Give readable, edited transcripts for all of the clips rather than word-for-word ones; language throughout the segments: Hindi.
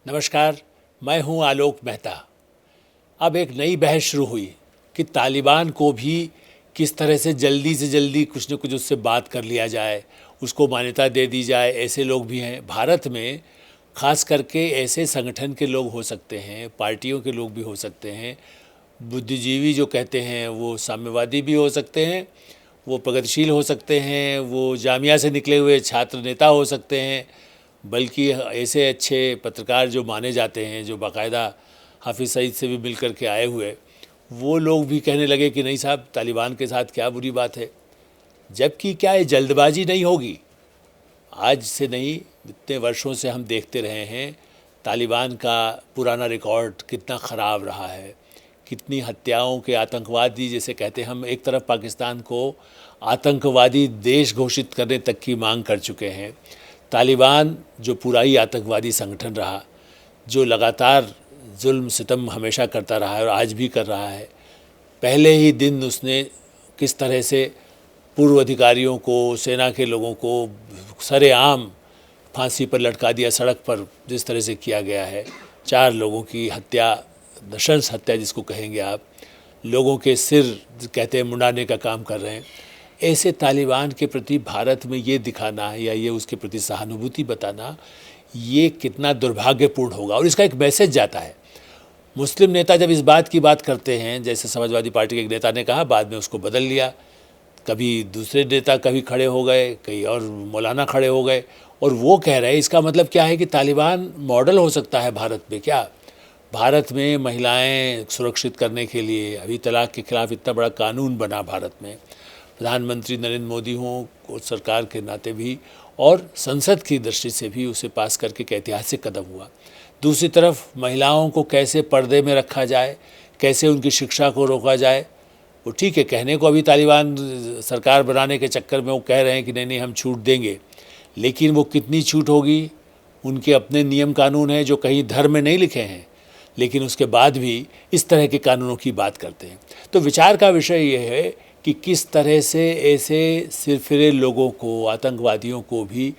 नमस्कार, मैं हूं आलोक मेहता। अब एक नई बहस शुरू हुई कि तालिबान को भी किस तरह से जल्दी कुछ न कुछ उससे बात कर लिया जाए, उसको मान्यता दे दी जाए। ऐसे लोग भी हैं भारत में, खास करके ऐसे संगठन के लोग हो सकते हैं, पार्टियों के लोग भी हो सकते हैं, बुद्धिजीवी जो कहते हैं वो साम्यवादी भी हो सकते हैं, वो प्रगतिशील हो सकते हैं, वो जामिया से निकले हुए छात्र नेता हो सकते हैं, बल्कि ऐसे अच्छे पत्रकार जो माने जाते हैं, जो बाकायदा हाफिज़ सईद से भी मिल कर के आए हुए, वो लोग भी कहने लगे कि नहीं साहब, तालिबान के साथ क्या बुरी बात है। जबकि क्या ये जल्दबाजी नहीं होगी? आज से नहीं, इतने वर्षों से हम देखते रहे हैं तालिबान का पुराना रिकॉर्ड कितना ख़राब रहा है, कितनी हत्याओं के आतंकवादी, जैसे कहते हैं, हम एक तरफ पाकिस्तान को आतंकवादी देश घोषित करने तक की मांग कर चुके हैं। तालिबान जो पूरा ही आतंकवादी संगठन रहा, जो लगातार जुल्म सितम हमेशा करता रहा है और आज भी कर रहा है। पहले ही दिन उसने किस तरह से पूर्व अधिकारियों को, सेना के लोगों को सरेआम फांसी पर लटका दिया, सड़क पर जिस तरह से किया गया है। 4 लोगों की हत्या, नृशंस हत्या जिसको कहेंगे आप, लोगों के सिर कहते हैं मुंडाने का काम कर रहे हैं। ऐसे तालिबान के प्रति भारत में ये दिखाना या ये उसके प्रति सहानुभूति बताना, ये कितना दुर्भाग्यपूर्ण होगा। और इसका एक मैसेज जाता है। मुस्लिम नेता जब इस बात की बात करते हैं, जैसे समाजवादी पार्टी के एक नेता ने कहा, बाद में उसको बदल लिया, कभी दूसरे नेता कभी खड़े हो गए, कई और मौलाना खड़े हो गए, और वो कह रहे हैं, इसका मतलब क्या है कि तालिबान मॉडल हो सकता है भारत में। क्या भारत में महिलाएं सुरक्षित करने के लिए अभी तलाक के खिलाफ इतना बड़ा कानून बना भारत में, प्रधानमंत्री नरेंद्र मोदी हों और सरकार के नाते भी, और संसद की दृष्टि से भी उसे पास करके एक ऐतिहासिक कदम हुआ। दूसरी तरफ महिलाओं को कैसे पर्दे में रखा जाए, कैसे उनकी शिक्षा को रोका जाए। वो ठीक है, कहने को अभी तालिबान सरकार बनाने के चक्कर में वो कह रहे हैं कि नहीं हम छूट देंगे, लेकिन वो कितनी छूट होगी? उनके अपने नियम कानून हैं जो कहीं धर्म में नहीं लिखे हैं, लेकिन उसके बाद भी इस तरह के कानूनों की बात करते हैं। तो विचार का विषय ये है कि किस तरह से ऐसे सिरफिरे लोगों को, आतंकवादियों को भी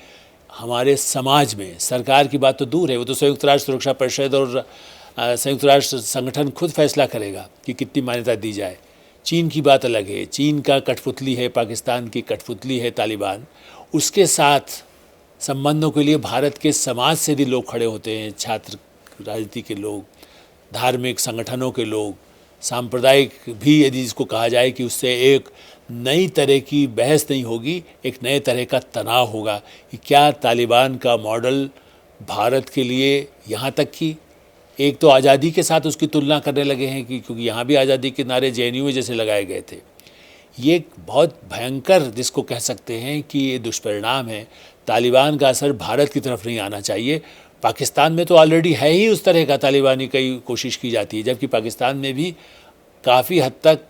हमारे समाज में, सरकार की बात तो दूर है, वो तो संयुक्त राष्ट्र सुरक्षा परिषद और संयुक्त राष्ट्र संगठन खुद फैसला करेगा कि कितनी मान्यता दी जाए। चीन की बात अलग है, चीन का कठपुतली है, पाकिस्तान की कठपुतली है तालिबान। उसके साथ संबंधों के लिए भारत के समाज से भी लोग खड़े होते हैं, छात्र राजनीति के लोग, धार्मिक संगठनों के लोग, सांप्रदायिक भी, यदि इसको कहा जाए कि उससे एक नई तरह की बहस नहीं होगी, एक नए तरह का तनाव होगा कि क्या तालिबान का मॉडल भारत के लिए, यहाँ तक कि एक तो आज़ादी के साथ उसकी तुलना करने लगे हैं कि क्योंकि यहाँ भी आज़ादी के नारे JNU में जैसे लगाए गए थे। ये एक बहुत भयंकर, जिसको कह सकते हैं कि ये दुष्परिणाम है। तालिबान का असर भारत की तरफ नहीं आना चाहिए। पाकिस्तान में तो ऑलरेडी है ही उस तरह का, तालिबानी की कोशिश की जाती है, जबकि पाकिस्तान में भी काफ़ी हद तक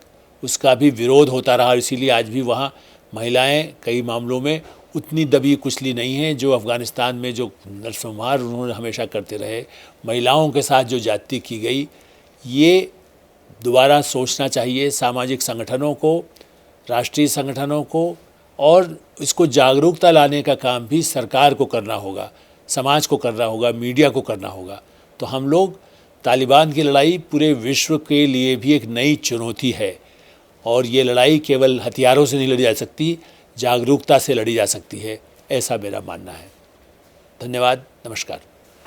उसका भी विरोध होता रहा, और इसीलिए आज भी वहाँ महिलाएं कई मामलों में उतनी दबी कुचली नहीं हैं जो अफ़गानिस्तान में जो नरसंहार उन्होंने हमेशा करते रहे, महिलाओं के साथ जो ज्यादती की गई। ये दोबारा सोचना चाहिए सामाजिक संगठनों को, राष्ट्रीय संगठनों को, और इसको जागरूकता लाने का काम भी सरकार को करना होगा, समाज को करना होगा, मीडिया को करना होगा। तो हम लोग, तालिबान की लड़ाई पूरे विश्व के लिए भी एक नई चुनौती है, और ये लड़ाई केवल हथियारों से नहीं लड़ी जा सकती, जागरूकता से लड़ी जा सकती है, ऐसा मेरा मानना है। धन्यवाद, नमस्कार।